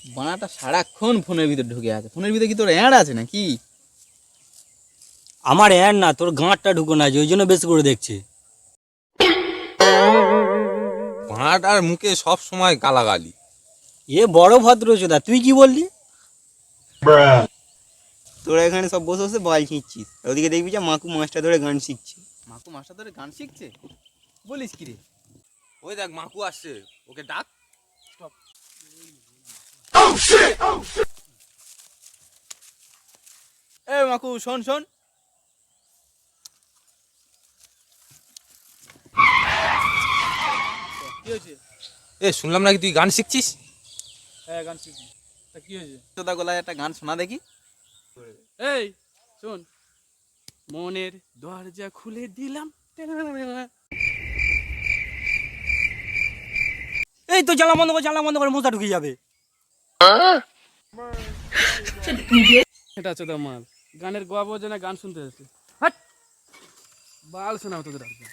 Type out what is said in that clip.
বানাটা সারাক্ষণ ফোনের ভিতর ঢুকে আছে। ফোনের ভিতরে কি তোর অ্যাড আছে নাকি? আমার অ্যাড না, তোর গাঁটটা ঢুকো না, ওই জন্য বেশি করে দেখছি। বাঁটার মুখে সব সময় গালাগালি। এ বড় ভদ্রচোদা, তুই কি বললি? তোরা এখানে সব বসে বসে বল ছিঁচ্ছিস, ওদিকে দেখবি যে মাকু মাছটা ধরে গান শিখছে। মাকু মাস্টার ধরে গান শিখছে বলিস কি রে? ওই দেখ মাকু আসছে, ওকে ডাক। এ মাকু শোন শোন, কি হয়েছে? এ শুনলাম নাকি তুই গান শিখছিস? হ্যাঁ, গান শিখবি। তা কি হয়েছে? তোদা গলায় একটা গান শোনা দেখি। এই শোন, মনের দরজা খুলে দিলাম। এই তো জ্বালা বন্ধ করে মশা ঢুকে যাবে। এটা হচ্ছে তো মাল, গানের গোয়া বোঝে না, গান শুনতে যাচ্ছে। হাট, বাল শোনাও তোদের আর কি।